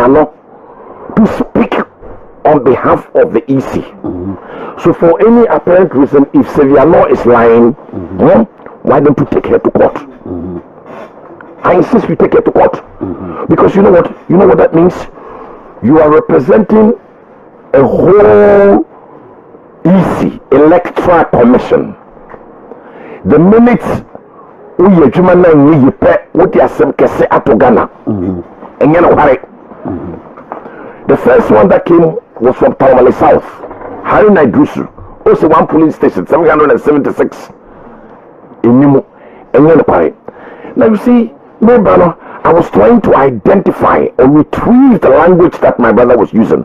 Seviano to speak on behalf of the EC. So for any apparent reason, if Seviano is lying, why don't you take her to court? I insist you take her to court. Because you know what that means? You are representing a whole EC, Electoral Commission. The minute we Jumana we pay what you asem kese ato Ghana. And you know the first one that came was from Tamale South. Harry Naidrusu. Also one police station, 776 in Nimu. And you know now you see, my brother, I was trying to identify or retrieve the language that my brother was using.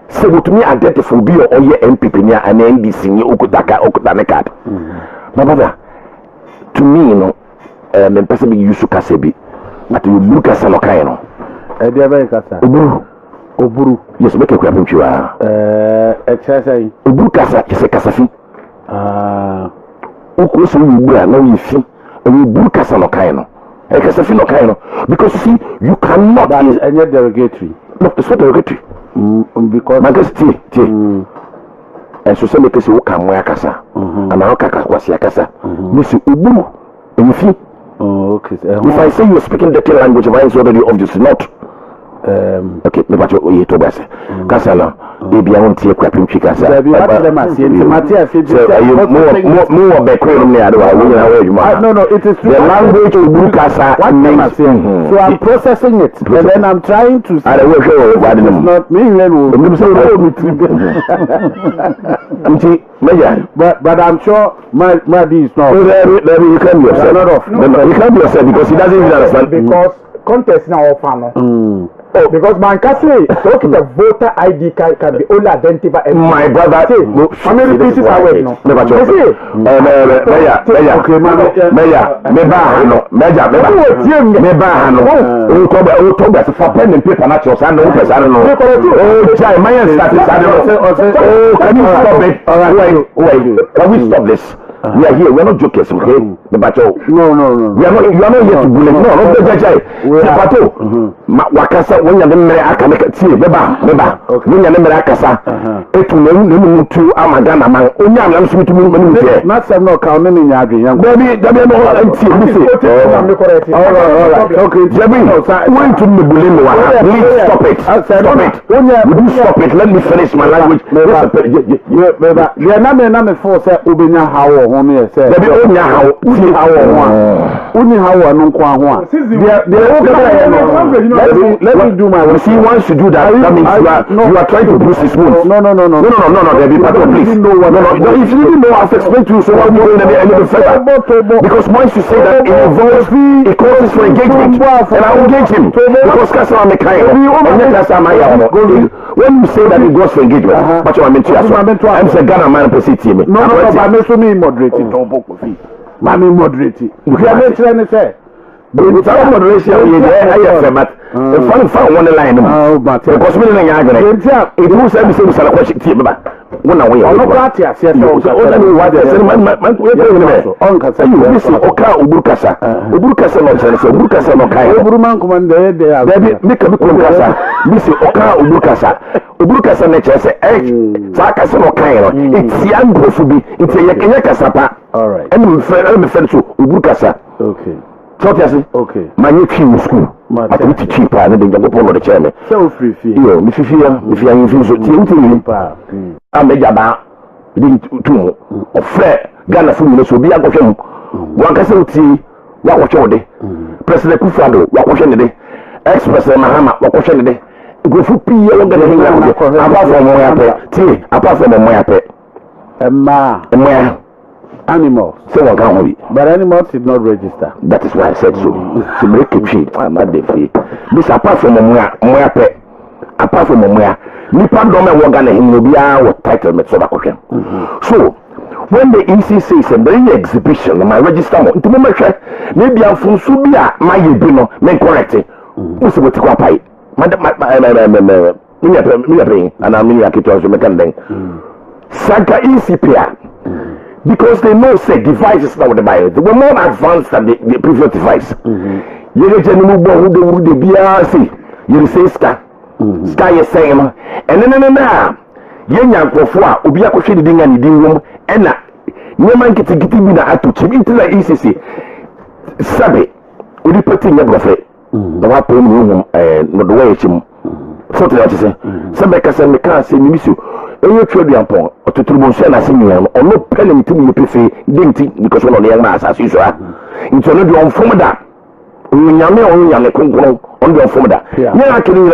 So to me identify be or ye MPP nya and NDC ni okudane card. My brother, to me, you know, me person be use kasebi, but you look at some kind of. Oburu. Yes, make a crap in you. Exercise. Oburu kasa is a kasafi. Ukusu ubura no you see, oburu kasa no kind of. A kasafi no kind of. Because you see, you cannot. That is any derogatory. No, it's not derogatory. Because. Magasi, and so some make us walk and work kasa. And our kaka was ya kasa. This uburu. You see. Oh, okay. If I say you're speaking the language, why is already obvious not? Okay, me bacho oye to base. Kasa na e bia won tie kwapim twi kasa. Be what them as Matthias say more be kwem ne ade wa wo na wa adwuma. No, it is true. The language of Uburu kasa means so I'm processing it and then I'm trying to say it's not me but I'm sure my is not. Maybe you can be yourself. You can be yourself because he doesn't even understand. Because contest now offer no. Oh, because man can say the voter ID card can be only identified. My brother, how many pieces are we no? Meja, for pen and paper natural and no person no. Oh, Jai, my status. Can you stop it? All right, wait. Can we stop this? We are here. We are not jokers, okay? The battle. No. We are not. You are not here to bully. No, no, Jai. The battle. Wakasa when you are aka make tea. Beba. When you are akasa. Etu nemu tu amagana man. Onya am so mitumi manu here. Not some no count me nya adwen. Baby, no tea. All right. Okay. Jabi, when to me bully me wa. Please stop it. Stop it. Would you stop it? Let me finish my language. Beba. You na me for say obenya hawo. Baby, only how only how no kwa ho. Let me do my. You see, once you do that, that means you are trying to bruise his wounds. No, Baby, please. No. If you didn't know, I've explained to you, so why are you going any further? Because once you say that it involves, it causes for engagement, and I will engage him because Kasa me kind. When you say that it goes for engagement, but you are meant to. I'm saying Ghana man per se team. No, but me so me moderate. Mami moderate. You can try to say. Without moderation, you are but the fun one line. Oh, but because we don't have it. Who said the same sort of question team? One away. I'm not party. I said, no, what I said, man, you listen, Oka Uburkasa, Uburkasa, Uburkasa, Uburman commander, they are make a Uburkasa, Miss Oka Uburkasa, Uburkasa nature say, Sakasan Okaino, it's young Profubi, it's a Yakasapa. All right. And I'm friend to Uburkasa. Okay. Okay. My new team school. I can teach cheaper than the Gabon the chairman. So free. You, if you are infused with team, I'm a jabba. Two of fair Ghana food will be a question. One can say, what watch all day. President Kufado, what watching the day. Ex-President Mahama, what watching the day. Go for P. Apart from my tea, apart from my pet. Ma. Animals. So I can't. But animals did not register. That is why I said so. To make a cheat, I'm not the free. This apart from my pet, apart from my Nipa don't know what Ghana him will be our title met so question. So when the EC says a very exhibition, my register into my check, maybe I'm from Subia, my Yubino, may correct it. What's what to go pay? Madam, and I'm in a kit also make Saka ECPA. Because they know say devices now with the bio. They were more advanced than the previous device. You get a new who they be see. You say ska. sky is saying and then yen yankrofo a obi akohwe de dinga ne dinwom ena nyema nkitikiti bi na atochim intina ECC sabe odi pati nya brofe na wa pem no no do wa echim so to that say sabe ka se me ka se ni misu enye twadu ampon ototurbo nso na se nyan no ono pele mitimi yepefe denti because ono ne ma asase so a into no do on from that nyame on nyame konkon on the formula nya akiri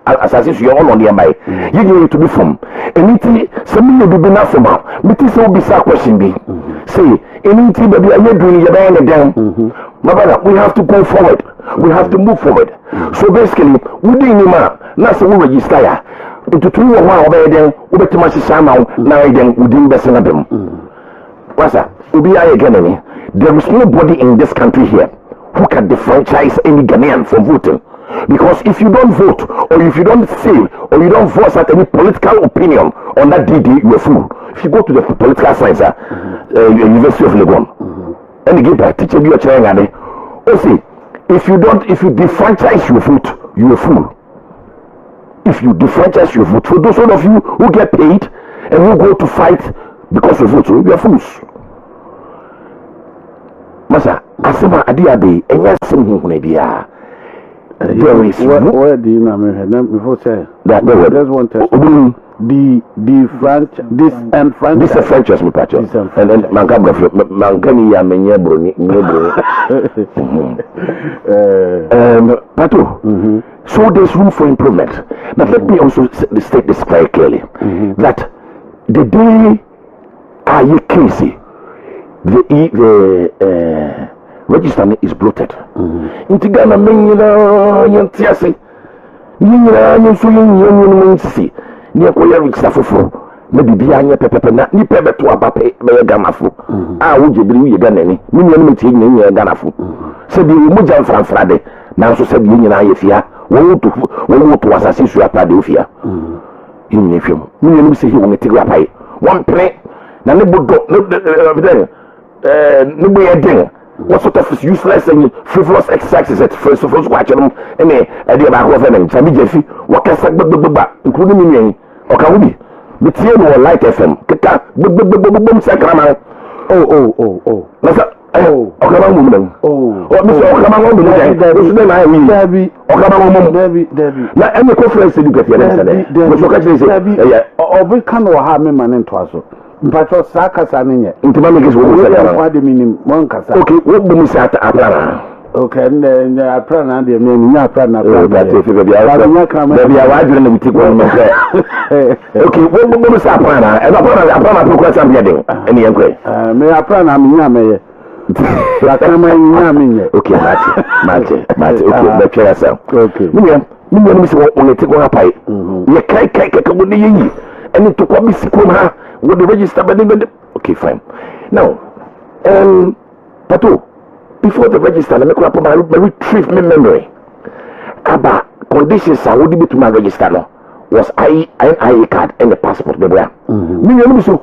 asase so on the mbai you to be from anything some you be na from meti so be sa question be say anything baby are you doing you buy them my brother we have to go forward we have to move forward so basically we dey ma na so we register ya to tunu wo ha obey dem we betima sisa ma na dem we dey best na dem wasa obi aye ganani there is nobody in this country here who can defranchise any Ghanaian from voting. Because if you don't vote, or if you don't say, or you don't voice out any political opinion on that DD, you're a fool. If you go to the political science, University of Legon, and you give a teacher your child, see, if you defranchise your vote, you're a fool. If you defranchise your vote, for those of you who get paid and who go to fight because of vote, you're fools. Masa, asema adiabe, enya simu hunebia. There is where do you know before say that there's one test. The franchise this a franchise me patch. And then mangani ya menye broni Pato. So there's room for improvement. Now let me also state this very clearly that the day are you crazy? The register is bloated. Intigana menyina yantiase. Nyina nyenso yenyenwo nsisi. Ni akoya register foforo. Na bibia anya pepepe na ni pebeto abape be gamafo. Ah wo jebiri wo yega nani. Ni nyina meti nyina ganafo. Se bi wo moja mfranfrade. Na so se bi nyina ayefia. Wo to asase su apade ofia. Nyina fiam. Ni nyina se hi wo meti apai. One pre na ne bodo no be a thing. What sort of useless and frivolous exercises at first of all, watch them and a dear back of them and Sammy Jeffy, what can suck including me or Kawi, the TM or Light FM, boom sacrament. Oh, Okaman woman. Oh, Mr. Okaman woman, Debbie, Okaman Debbie. Now, any conference you get yesterday, or we can't have me man in Twasso. Mpacho saka saninye. Ntimame kesi wo saka. Wadi minim mon kasa. Okay, wo bu musata aprana. Okay, ne aprana de me nya aprana. Ba te fi bia. Ba bia wa adwene na biti ko no se. Okay, wo bu musata aprana. E ba aprana pro kwa sambia den. Eni yankwe. Me aprana me nya me ye. La kama nya me ye. Okay, mate. Okay, me try yourself. Okay. Minye mi se wo neti ko hapai. Ye kai ka wo ne yi. Eni to ko bi sikom ha. With the register, but okay, fine. Now, Pato, before the register, let me go up on my retrieve my memory. About conditions I would be to my register now was IE card and the passport. Me and so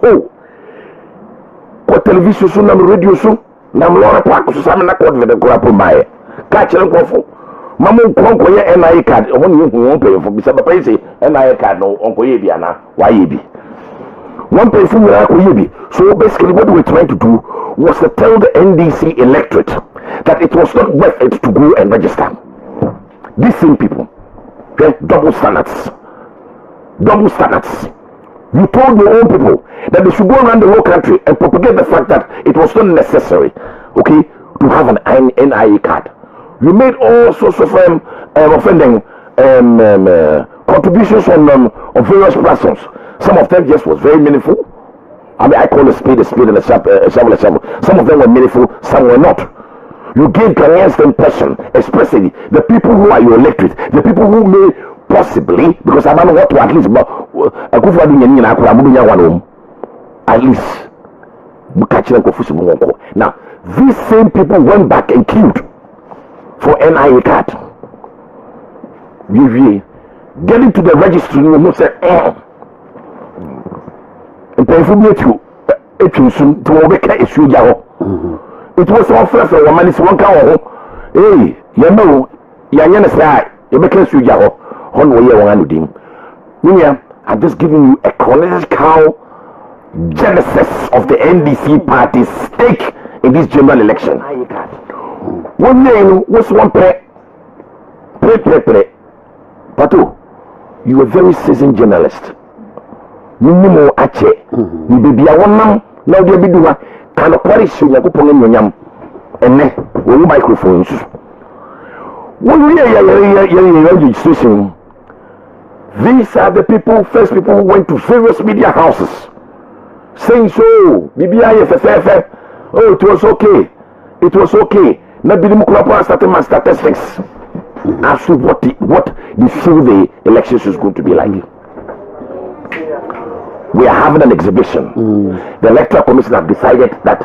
what television so nam radio so nam lora park so sam na code with the go up on my catch and go for. Mamu konko ye NIA card. When you won't pay for bisa papa say NIA card no onko ye bi ana why ye bi. One person so basically what we were trying to do was to tell the NDC electorate that it was not worth it to go and register. These same people, okay, double standards. You told your own people that they should go around the whole country and propagate the fact that it was not necessary, okay, to have an NIA card. You made all sorts of offending contributions on various platforms. Some of them just was very meaningful. I mean, I call a spade and a shovel a shovel. Some of them were meaningful, some were not. You gave Ghanaians the impression, especially the people who are your electorate, the people who may possibly, because I don't know what to at least, at least, now, these same people went back and queued for NIA card. Getting to the registry, you say, it was all first one man is one cow. Hey, you know, Yana say, you make a sujaho. on we are one dim. I'm just giving you a chronological genesis of the NDC party's stake in this general election. One name was one pre. Pato, you are a very seasoned journalist. Minimo ache, ni baby a one now they be doing kind of parish you go pon nyam ene wo microphones. When we are registration, these are the first people who went to various media houses saying so, BBI, oh, it was okay. Now, Bidim started my statistics as to what they feel the elections is going to be like. We are having an exhibition. The Electoral Commission have decided that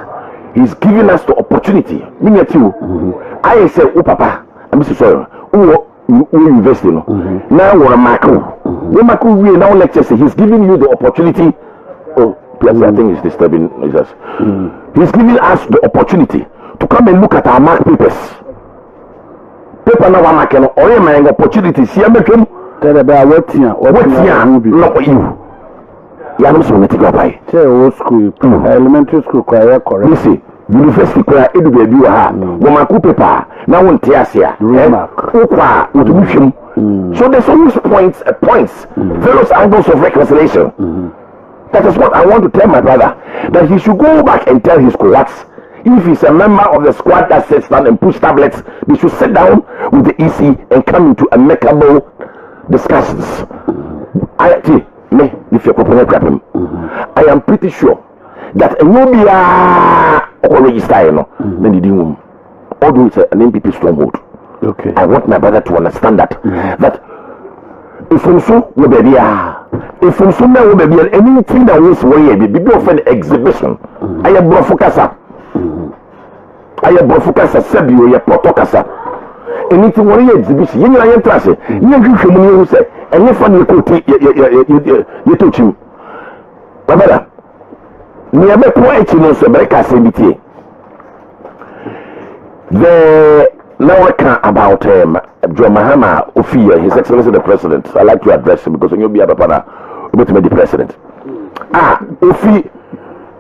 he's giving us the opportunity. Me at you, I say, oh, Papa, I'm sorry, who invest in. Now we're a macro. When macro we now lectures, he's giving you the opportunity. Oh, I think it's disturbing us. He's giving us the opportunity to come and look at our mark papers. Paper now I'm making or my opportunity. See, I'm making what you. I'm so let it go by. Old school, elementary school, correct. Listen. University kwa edu baby ha wo maku paper na won te asia kwa utubuhwem so there's always points various angles of reconciliation. That is what I want to tell my brother, that he should go back and tell his cohorts, if he's a member of the squad that sits down and push tablets, they should sit down with the EC and come into amicable discussions. I am pretty sure that a Nubia or register, then the doom. Although it's an MPP stronghold. Okay. I want my brother to understand that if also we be if also now we be anything that was way be of an exhibition. I am brofokasa. I am brofokasa sabi o ye protokasa. Anything one exhibition. You know I am trust. You hwehwemu you say any funny ko you touch him. My brother, me a make point no so break us bitie. The now I can about John Mahama Ofia, His Excellency the President. I like to address him because you'll be a papa the president.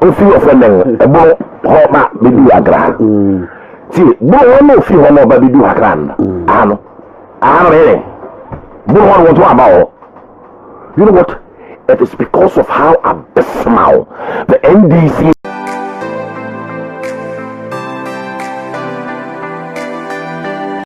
Ofi offending a bon homa bidu agra. See, bon Ofi homo bidu agran. Ano bon what about? You know what? It is because of how abysmal the NDC